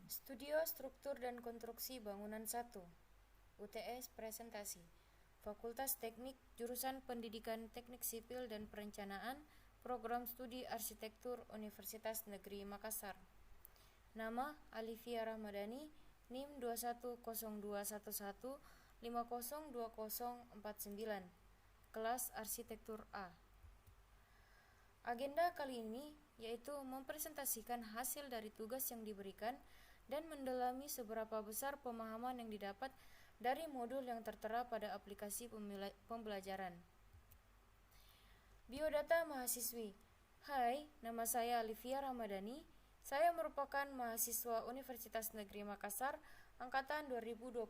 Studio Struktur dan Konstruksi Bangunan 1 UTS Presentasi Fakultas Teknik Jurusan Pendidikan Teknik Sipil dan Perencanaan Program Studi Arsitektur Universitas Negeri Makassar. Nama Alivia Ramadhani, NIM 210211502049, Kelas Arsitektur A. Agenda kali ini yaitu mempresentasikan hasil dari tugas yang diberikan dan mendalami seberapa besar pemahaman yang didapat dari modul yang tertera pada aplikasi pembelajaran. Biodata mahasiswi. Hai, nama saya Alivia Ramadhani. Saya merupakan mahasiswa Universitas Negeri Makassar angkatan 2021.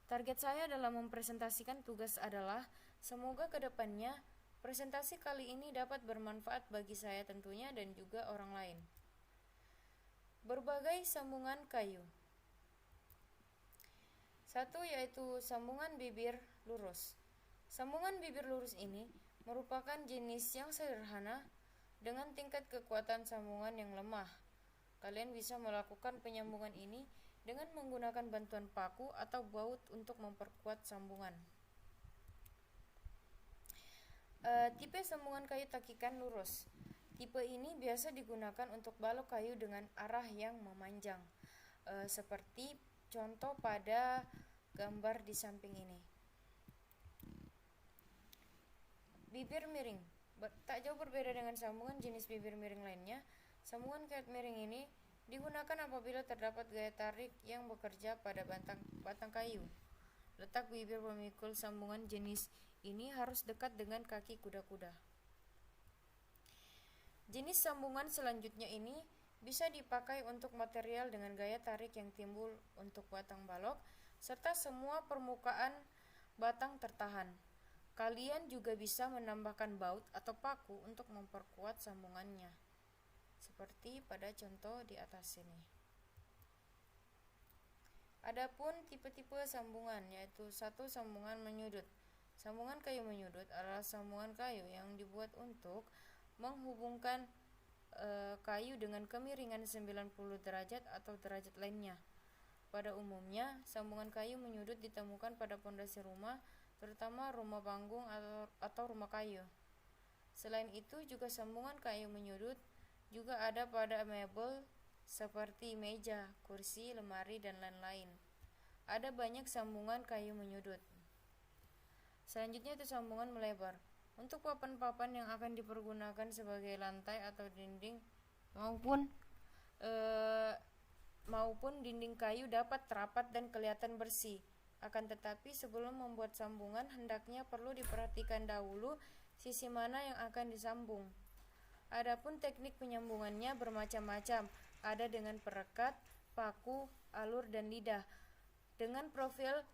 Target saya dalam mempresentasikan tugas adalah semoga ke depannya presentasi kali ini dapat bermanfaat bagi saya tentunya dan juga orang lain. Berbagai sambungan kayu. Satu yaitu sambungan bibir lurus. Sambungan bibir lurus ini merupakan jenis yang sederhana dengan tingkat kekuatan sambungan yang lemah. Kalian bisa melakukan penyambungan ini dengan menggunakan bantuan paku atau baut untuk memperkuat sambungan. Tipe sambungan kayu takikan lurus. Tipe ini biasa digunakan untuk balok kayu dengan arah yang memanjang, seperti contoh pada gambar di samping ini. Bibir miring. Tak jauh berbeda dengan sambungan jenis bibir miring lainnya, sambungan kayu miring ini digunakan apabila terdapat gaya tarik yang bekerja pada batang kayu. Letak bibir pemikul sambungan jenis ini harus dekat dengan kaki kuda-kuda. Jenis sambungan selanjutnya ini bisa dipakai untuk material dengan gaya tarik yang timbul untuk batang balok, serta semua permukaan batang tertahan. Kalian juga bisa menambahkan baut atau paku untuk memperkuat sambungannya, seperti pada contoh di atas ini. Adapun tipe-tipe sambungan yaitu satu, sambungan menyudut. Sambungan kayu menyudut adalah sambungan kayu yang dibuat untuk menghubungkan kayu dengan kemiringan 90 derajat atau derajat lainnya. Pada umumnya, sambungan kayu menyudut ditemukan pada pondasi rumah, terutama rumah panggung atau rumah kayu. Selain itu, juga sambungan kayu menyudut juga ada pada mebel seperti meja, kursi, lemari, dan lain-lain. Ada banyak sambungan kayu menyudut. Selanjutnya itu sambungan melebar. Untuk papan-papan yang akan dipergunakan sebagai lantai atau dinding maupun dinding kayu dapat rapat dan kelihatan bersih. Akan tetapi sebelum membuat sambungan hendaknya perlu diperhatikan dahulu sisi mana yang akan disambung. Adapun teknik penyambungannya bermacam-macam, ada dengan perekat, paku, alur, dan lidah. Dengan profil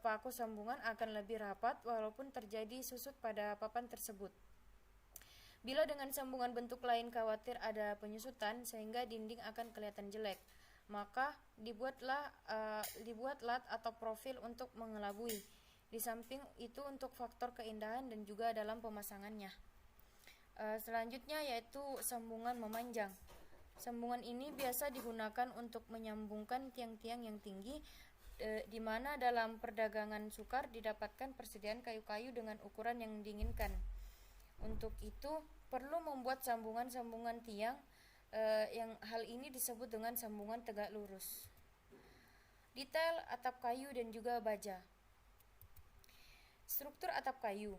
paku sambungan akan lebih rapat walaupun terjadi susut pada papan tersebut. Bila dengan sambungan bentuk lain khawatir ada penyusutan sehingga dinding akan kelihatan jelek, maka dibuat lat atau profil untuk mengelabui. Di samping itu untuk faktor keindahan dan juga dalam pemasangannya. Selanjutnya yaitu sambungan memanjang. Sambungan ini biasa digunakan untuk menyambungkan tiang-tiang yang tinggi, di mana dalam perdagangan sukar didapatkan persediaan kayu-kayu dengan ukuran yang diinginkan. Untuk itu perlu membuat sambungan-sambungan tiang, yang hal ini disebut dengan sambungan tegak lurus. Detail atap kayu dan juga baja. Struktur atap kayu.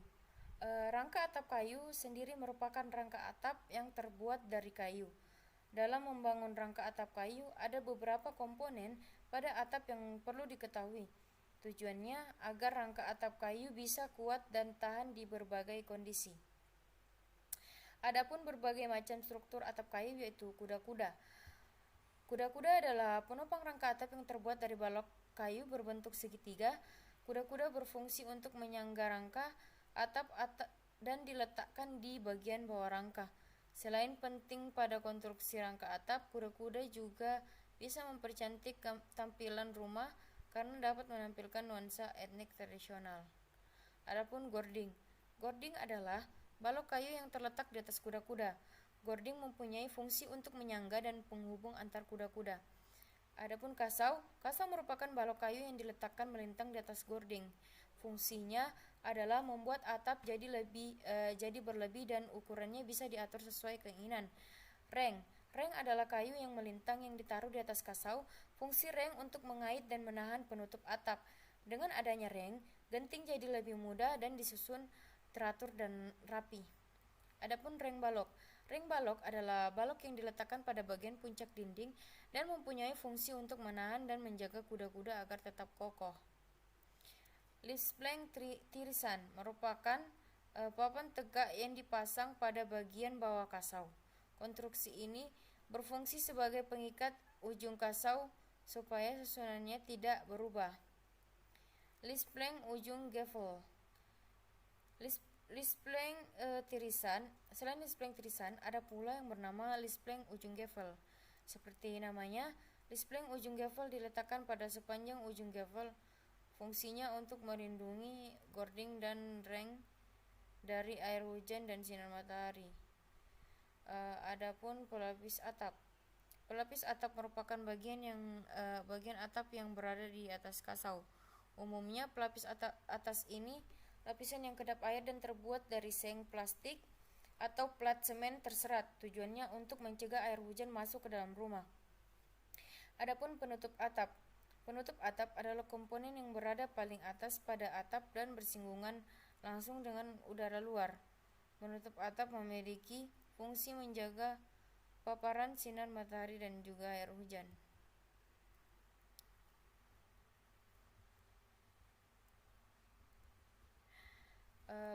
Rangka atap kayu sendiri merupakan rangka atap yang terbuat dari kayu. Dalam membangun rangka atap kayu, ada beberapa komponen pada atap yang perlu diketahui. Tujuannya agar rangka atap kayu bisa kuat dan tahan di berbagai kondisi. Adapun berbagai macam struktur atap kayu yaitu kuda-kuda. Kuda-kuda adalah penopang rangka atap yang terbuat dari balok kayu berbentuk segitiga. Kuda-kuda berfungsi untuk menyangga rangka atap dan diletakkan di bagian bawah rangka. Selain penting pada konstruksi rangka atap, kuda-kuda juga bisa mempercantik tampilan rumah karena dapat menampilkan nuansa etnik tradisional. Adapun gording. Gording adalah balok kayu yang terletak di atas kuda-kuda. Gording mempunyai fungsi untuk menyangga dan penghubung antar kuda-kuda. Adapun kasau merupakan balok kayu yang diletakkan melintang di atas gording. Fungsinya adalah membuat atap jadi berlebih dan ukurannya bisa diatur sesuai keinginan. Reng adalah kayu yang melintang yang ditaruh di atas kasau. Fungsi reng untuk mengait dan menahan penutup atap. Dengan adanya reng, genting jadi lebih mudah dan disusun teratur dan rapi. Adapun reng balok adalah balok yang diletakkan pada bagian puncak dinding dan mempunyai fungsi untuk menahan dan menjaga kuda-kuda agar tetap kokoh. Lisplank tirisan merupakan papan tegak yang dipasang pada bagian bawah kasau. Konstruksi ini berfungsi sebagai pengikat ujung kasau supaya susunannya tidak berubah. Lisplank ujung gavel. Lisplank tirisan. Selain lisplank tirisan, ada pula yang bernama lisplank ujung gavel. Seperti namanya, lisplank ujung gavel diletakkan pada sepanjang ujung gavel. Fungsinya untuk melindungi gording dan reng dari air hujan dan sinar matahari. Adapun pelapis atap. Pelapis atap merupakan bagian atap yang berada di atas kasau. Umumnya pelapis atas ini lapisan yang kedap air dan terbuat dari seng plastik atau plat semen terserat. Tujuannya untuk mencegah air hujan masuk ke dalam rumah. Adapun penutup atap. Penutup atap adalah komponen yang berada paling atas pada atap dan bersinggungan langsung dengan udara luar. Penutup atap memiliki fungsi menjaga paparan sinar matahari dan juga air hujan.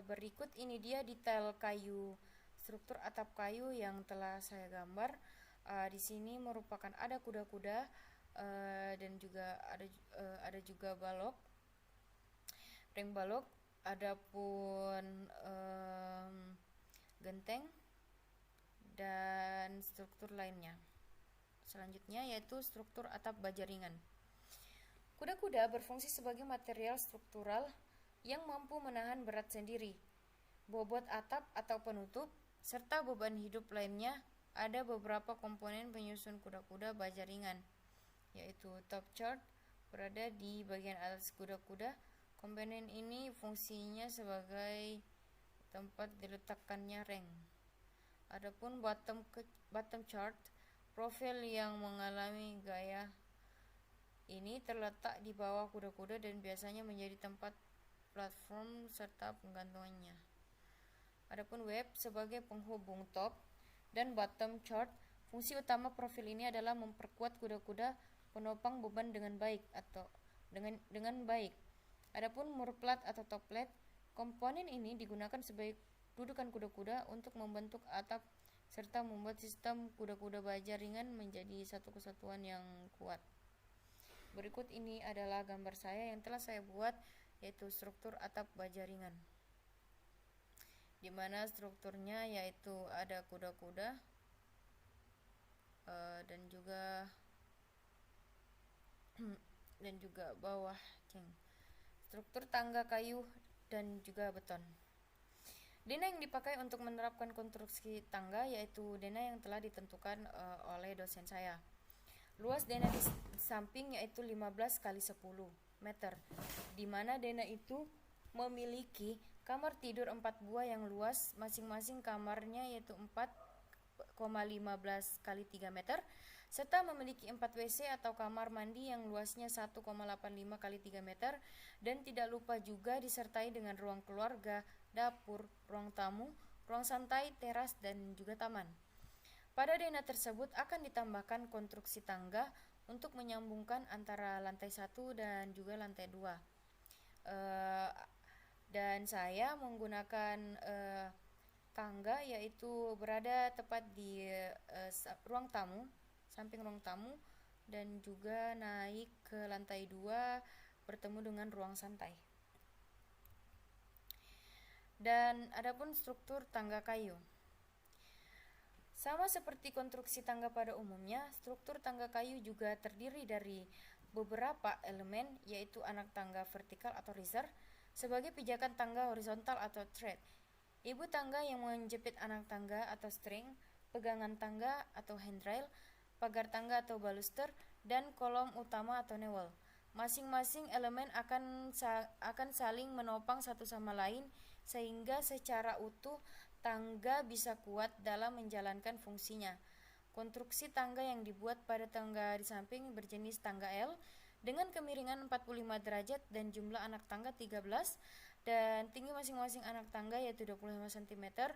Berikut ini dia detail struktur atap kayu yang telah saya gambar. Di sini merupakan ada kuda-kuda dan juga ada juga balok, reng balok, adapun genteng dan struktur lainnya. Selanjutnya yaitu struktur atap baja ringan. Kuda-kuda berfungsi sebagai material struktural yang mampu menahan berat sendiri, bobot atap atau penutup, serta beban hidup lainnya. Ada beberapa komponen penyusun kuda-kuda baja ringan, yaitu top chart berada di bagian atas kuda-kuda. Komponen ini fungsinya sebagai tempat diletakkannya reng. Adapun bottom chart, profil yang mengalami gaya ini terletak di bawah kuda-kuda dan biasanya menjadi tempat platform serta penggantungannya. Adapun web sebagai penghubung top dan bottom chart, fungsi utama profil ini adalah memperkuat kuda-kuda penopang beban dengan baik. Adapun murplat atau toplet, komponen ini digunakan sebagai dudukan kuda-kuda untuk membentuk atap serta membuat sistem kuda-kuda baja ringan menjadi satu kesatuan yang kuat. Berikut ini adalah gambar saya yang telah saya buat, yaitu struktur atap baja ringan, di mana strukturnya yaitu ada kuda-kuda dan juga bawah struktur tangga kayu dan juga beton. Dena yang dipakai untuk menerapkan konstruksi tangga yaitu dena yang telah ditentukan oleh dosen saya. Luas dena di samping yaitu 15 x 10 meter, di mana dena itu memiliki kamar tidur 4 buah yang luas masing-masing kamarnya yaitu 4,15 x 3 meter, serta memiliki 4 WC atau kamar mandi yang luasnya 1,85 x 3 meter, dan tidak lupa juga disertai dengan ruang keluarga, dapur, ruang tamu, ruang santai, teras, dan juga taman. Pada dena tersebut akan ditambahkan konstruksi tangga untuk menyambungkan antara lantai 1 dan juga lantai 2. Dan saya menggunakan tangga yaitu berada tepat di ruang tamu, samping ruang tamu, dan juga naik ke lantai 2 bertemu dengan ruang santai. Dan adapun struktur tangga kayu, sama seperti konstruksi tangga pada umumnya, struktur tangga kayu juga terdiri dari beberapa elemen, yaitu anak tangga vertikal atau riser, sebagai pijakan tangga horizontal atau thread, ibu tangga yang menjepit anak tangga atau string, pegangan tangga atau handrail, pagar tangga atau baluster, dan kolom utama atau newel. Masing-masing elemen akan saling menopang satu sama lain sehingga secara utuh tangga bisa kuat dalam menjalankan fungsinya. Konstruksi tangga yang dibuat pada tangga di samping berjenis tangga L dengan kemiringan 45 derajat dan jumlah anak tangga 13 dan tinggi masing-masing anak tangga yaitu 25 cm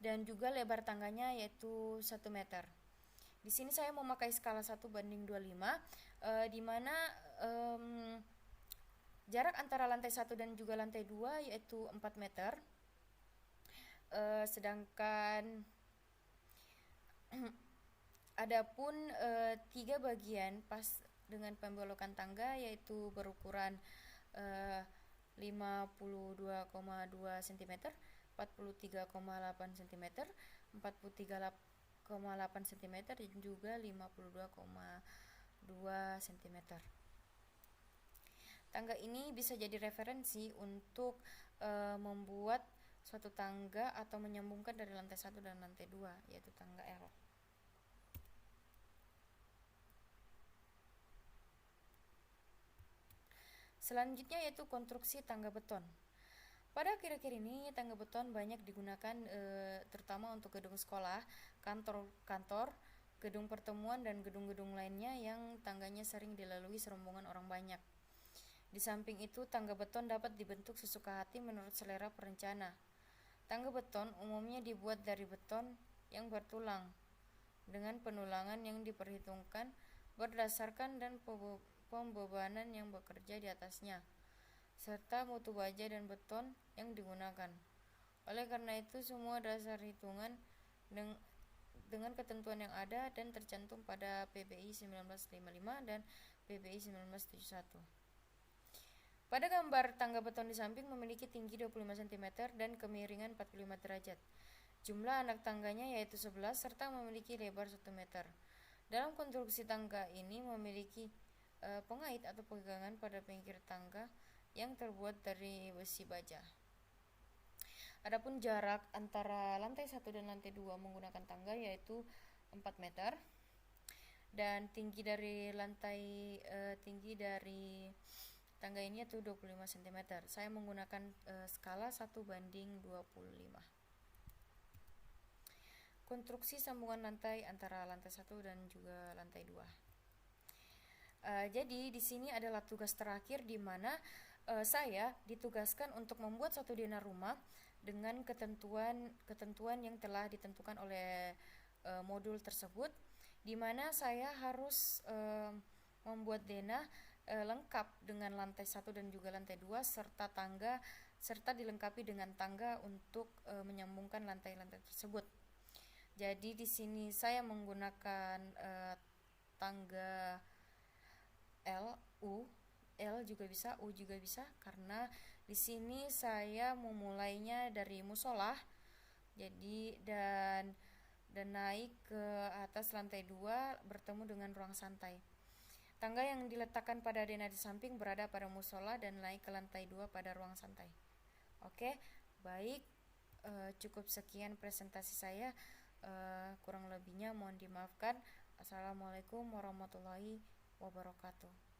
dan juga lebar tangganya yaitu 1 meter. Di sini saya memakai skala 1:25 di mana jarak antara lantai 1 dan juga lantai 2 yaitu 4 meter. Sedangkan adapun 3 bagian pas dengan pembelokan tangga yaitu berukuran 52,2 cm, 43,8 cm, 43,8 cm dan juga 52,2 cm. Tangga ini bisa jadi referensi untuk membuat suatu tangga atau menyambungkan dari lantai 1 dan lantai 2 yaitu tangga L. Selanjutnya yaitu konstruksi tangga beton. Pada akhir-akhir ini tangga beton banyak digunakan terutama untuk gedung sekolah, kantor, gedung pertemuan dan gedung-gedung lainnya yang tangganya sering dilalui serombongan orang banyak. Di samping itu, tangga beton dapat dibentuk sesuka hati menurut selera perencana. Tangga beton umumnya dibuat dari beton yang bertulang dengan penulangan yang diperhitungkan berdasarkan dan pembebanan yang bekerja di atasnya, serta mutu baja dan beton yang digunakan. Oleh karena itu, semua dasar hitungan dengan ketentuan yang ada dan tercantum pada PBI 1955 dan PBI 1971. Pada gambar, tangga beton di samping memiliki tinggi 25 cm dan kemiringan 45 derajat. Jumlah anak tangganya yaitu 11 serta memiliki lebar 1 meter. Dalam konstruksi tangga ini memiliki pengait atau pegangan pada pinggir tangga yang terbuat dari besi baja. Adapun jarak antara lantai 1 dan lantai 2 menggunakan tangga yaitu 4 meter dan tinggi dari tangga ini yaitu 25 cm. Saya menggunakan skala 1:25. Konstruksi sambungan lantai antara lantai 1 dan juga lantai 2. Jadi di sini adalah tugas terakhir di mana saya ditugaskan untuk membuat suatu denah rumah dengan ketentuan yang telah ditentukan oleh modul tersebut, di mana saya harus membuat denah lengkap dengan lantai 1 dan juga lantai 2 serta tangga serta dilengkapi dengan tangga untuk menyambungkan lantai-lantai tersebut. Jadi di sini saya menggunakan tangga L juga bisa, U juga bisa, karena di sini saya memulainya dari musola. Jadi dan naik ke atas lantai 2 bertemu dengan ruang santai. Tangga yang diletakkan pada denah di samping berada pada musola dan naik ke lantai 2 pada ruang santai. Oke, baik, cukup sekian presentasi saya. Kurang lebihnya mohon dimaafkan. Assalamualaikum warahmatullahi wabarakatuh.